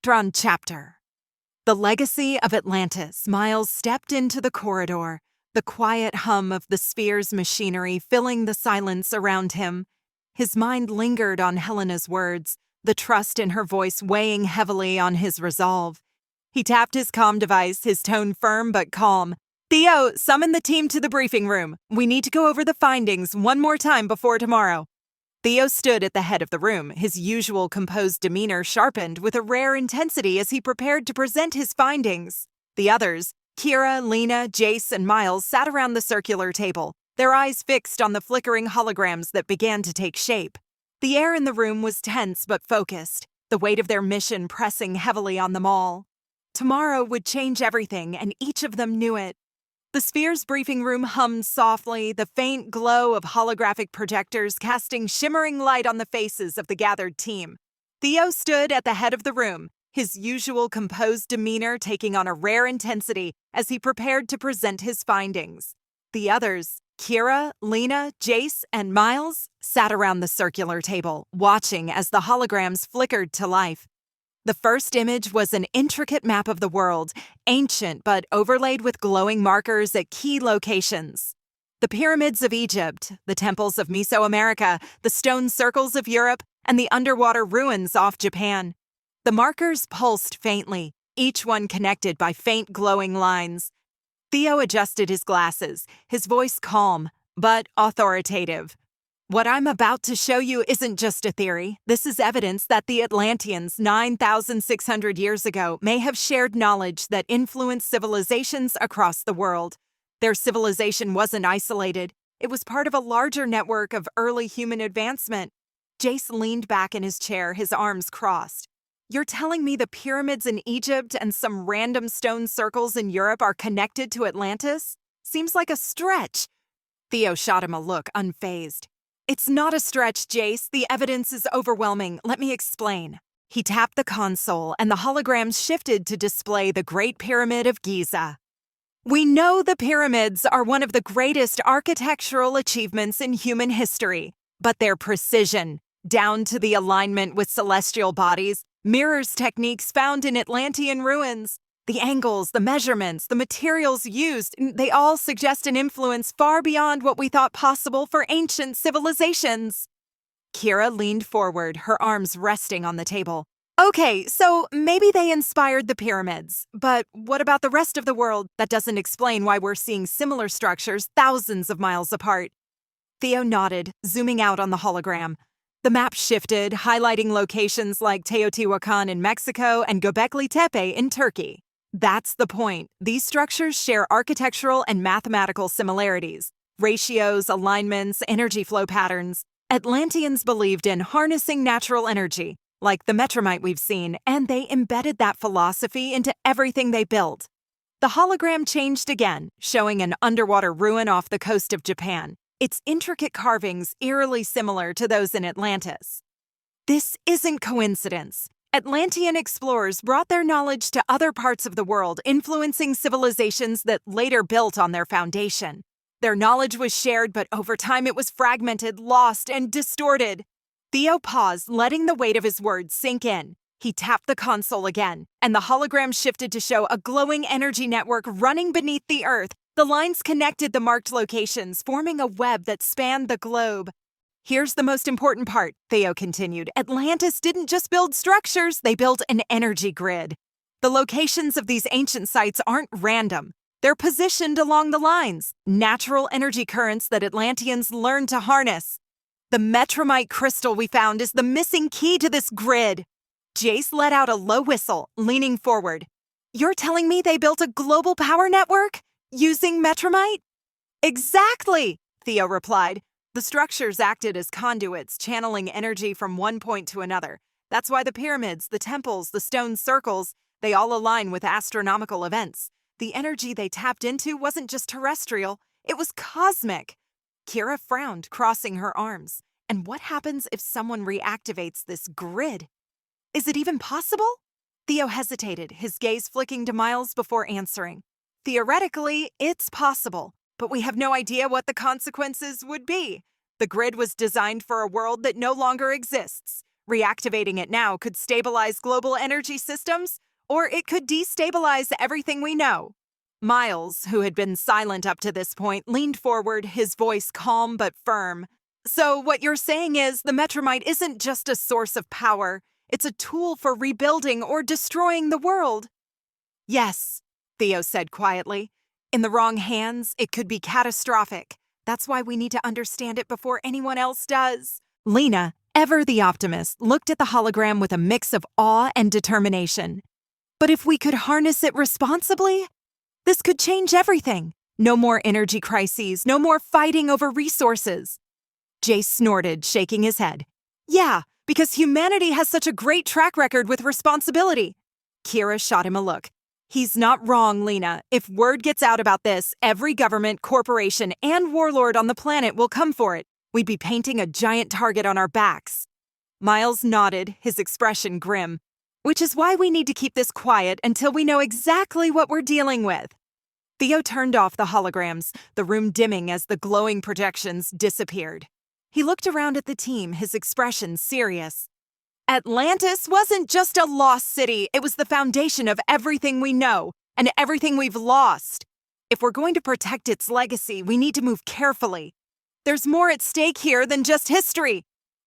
drawn chapter. The legacy of Atlantis. Miles stepped into the corridor, the quiet hum of the sphere's machinery filling the silence around him. His mind lingered on Helena's words, the trust in her voice weighing heavily on his resolve. He tapped his comm device, his tone firm but calm. "Theo, summon the team to the briefing room. We need to go over the findings one more time before tomorrow." Theo stood at the head of the room, his usual composed demeanor sharpened with a rare intensity as he prepared to present his findings. The others, Kira, Lena, Jace, and Miles, sat around the circular table, their eyes fixed on the flickering holograms that began to take shape. The air in the room was tense but focused, the weight of their mission pressing heavily on them all. Tomorrow would change everything, and each of them knew it. The sphere's briefing room hummed softly, the faint glow of holographic projectors casting shimmering light on the faces of the gathered team. Theo stood at the head of the room, his usual composed demeanor taking on a rare intensity as he prepared to present his findings. The others, Kira, Lena, Jace, and Miles, sat around the circular table, watching as the holograms flickered to life. The first image was an intricate map of the world, ancient but overlaid with glowing markers at key locations. The pyramids of Egypt, the temples of Mesoamerica, the stone circles of Europe, and the underwater ruins off Japan. The markers pulsed faintly, each one connected by faint glowing lines. Theo adjusted his glasses, his voice calm, but authoritative. "What I'm about to show you isn't just a theory. This is evidence that the Atlanteans 9,600 years ago may have shared knowledge that influenced civilizations across the world. Their civilization wasn't isolated. It was part of a larger network of early human advancement." Jace leaned back in his chair, his arms crossed. "You're telling me the pyramids in Egypt and some random stone circles in Europe are connected to Atlantis? Seems like a stretch." Theo shot him a look, unfazed. "It's not a stretch, Jace. The evidence is overwhelming. Let me explain." He tapped the console, and the holograms shifted to display the Great Pyramid of Giza. "We know the pyramids are one of the greatest architectural achievements in human history, but their precision, down to the alignment with celestial bodies, mirrors techniques found in Atlantean ruins. The angles, the measurements, the materials used, they all suggest an influence far beyond what we thought possible for ancient civilizations." Kira leaned forward, her arms resting on the table. "Okay, so maybe they inspired the pyramids, but what about the rest of the world? That doesn't explain why we're seeing similar structures thousands of miles apart." Theo nodded, zooming out on the hologram. The map shifted, highlighting locations like Teotihuacan in Mexico and Göbekli Tepe in Turkey. That's the point. These structures share architectural and mathematical similarities, ratios, alignments, energy flow patterns. Atlanteans believed in harnessing natural energy, like the Metromite we've seen, and they embedded that philosophy into everything they built. The hologram changed again, showing an underwater ruin off the coast of Japan, its intricate carvings eerily similar to those in Atlantis. This isn't coincidence. Atlantean explorers brought their knowledge to other parts of the world, influencing civilizations that later built on their foundation. Their knowledge was shared, but over time it was fragmented, lost, and distorted. Theo paused, letting the weight of his words sink in. He tapped the console again, and the hologram shifted to show a glowing energy network running beneath the Earth. The lines connected the marked locations, forming a web that spanned the globe. "Here's the most important part," Theo continued. "Atlantis didn't just build structures, they built an energy grid. The locations of these ancient sites aren't random. They're positioned along the lines, natural energy currents that Atlanteans learned to harness. The Metromite crystal we found is the missing key to this grid." Jace let out a low whistle, leaning forward. "You're telling me they built a global power network using Metromite?" "Exactly," Theo replied. "The structures acted as conduits, channeling energy from one point to another. That's why the pyramids, the temples, the stone circles, they all align with astronomical events. The energy they tapped into wasn't just terrestrial, it was cosmic." Kira frowned, crossing her arms. "And what happens if someone reactivates this grid? Is it even possible?" Theo hesitated, his gaze flicking to Miles before answering. "Theoretically, it's possible, but we have no idea what the consequences would be. The grid was designed for a world that no longer exists. Reactivating it now could stabilize global energy systems, or it could destabilize everything we know. Miles, who had been silent up to this point, leaned forward, his voice calm but firm. So what you're saying is the Metromite isn't just a source of power, it's a tool for rebuilding or destroying the world. Yes, Theo said quietly. In the wrong hands, it could be catastrophic. That's why we need to understand it before anyone else does. Lena, ever the optimist, looked at the hologram with a mix of awe and determination. But if we could harness it responsibly, this could change everything. No more energy crises, no more fighting over resources. Jay snorted, shaking his head. Yeah, because humanity has such a great track record with responsibility. Kira shot him a look. He's not wrong, Lena. If word gets out about this, every government, corporation, and warlord on the planet will come for it. We'd be painting a giant target on our backs. Miles nodded, his expression grim. Which is why we need to keep this quiet until we know exactly what we're dealing with. Theo turned off the holograms, the room dimming as the glowing projections disappeared. He looked around at the team, his expression serious. Atlantis wasn't just a lost city, it was the foundation of everything we know and everything we've lost. If we're going to protect its legacy, we need to move carefully. There's more at stake here than just history.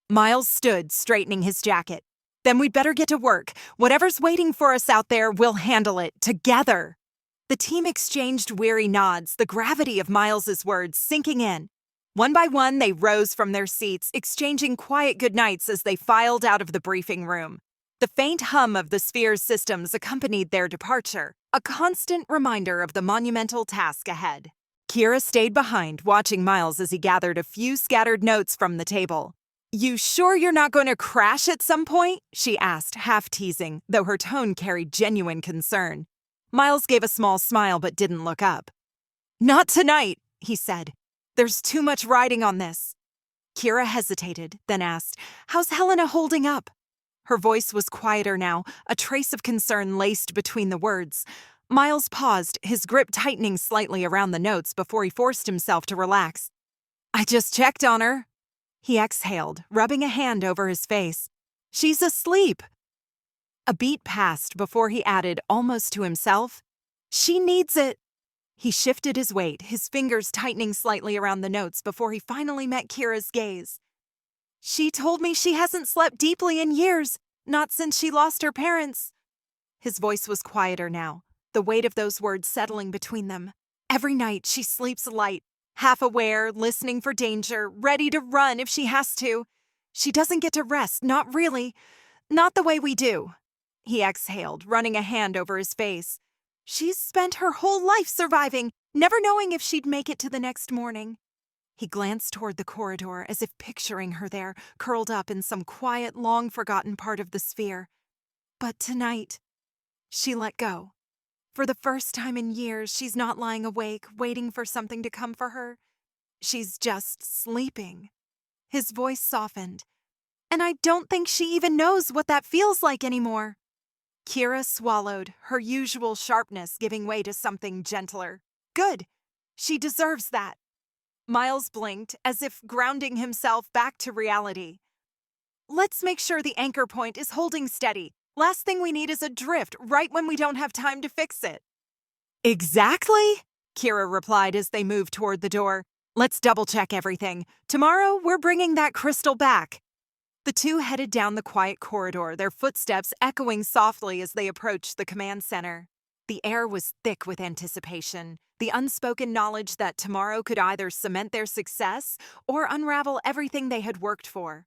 Miles stood, straightening his jacket. Then we'd better get to work. Whatever's waiting for us out there, we'll handle it together. The team exchanged weary nods, the gravity of Miles's words sinking in. One by one, they rose from their seats, exchanging quiet goodnights as they filed out of the briefing room. The faint hum of the sphere's systems accompanied their departure, a constant reminder of the monumental task ahead. Kira stayed behind, watching Miles as he gathered a few scattered notes from the table. You sure you're not going to crash at some point? She asked, half teasing, though her tone carried genuine concern. Miles gave a small smile but didn't look up. Not tonight, he said. There's too much riding on this. Kira hesitated, then asked, How's Helena holding up? Her voice was quieter now, a trace of concern laced between the words. Miles paused, his grip tightening slightly around the notes before he forced himself to relax. I just checked on her. He exhaled, rubbing a hand over his face. She's asleep. A beat passed before he added, almost to himself, She needs it. He shifted his weight, his fingers tightening slightly around the notes before he finally met Kira's gaze. She told me she hasn't slept deeply in years, not since she lost her parents. His voice was quieter now, the weight of those words settling between them. Every night she sleeps light, half aware, listening for danger, ready to run if she has to. She doesn't get to rest, not really. Not the way we do. He exhaled, running a hand over his face. She's spent her whole life surviving, never knowing if she'd make it to the next morning. He glanced toward the corridor as if picturing her there, curled up in some quiet, long-forgotten part of the sphere. But tonight, she let go. For the first time in years, she's not lying awake, waiting for something to come for her. She's just sleeping. His voice softened. And I don't think she even knows what that feels like anymore. Kira swallowed, her usual sharpness giving way to something gentler. Good. She deserves that. Miles blinked, as if grounding himself back to reality. Let's make sure the anchor point is holding steady. Last thing we need is a drift right when we don't have time to fix it. Exactly, Kira replied as they moved toward the door. Let's double-check everything. Tomorrow, we're bringing that crystal back. The two headed down the quiet corridor, their footsteps echoing softly as they approached the command center. The air was thick with anticipation, the unspoken knowledge that tomorrow could either cement their success or unravel everything they had worked for.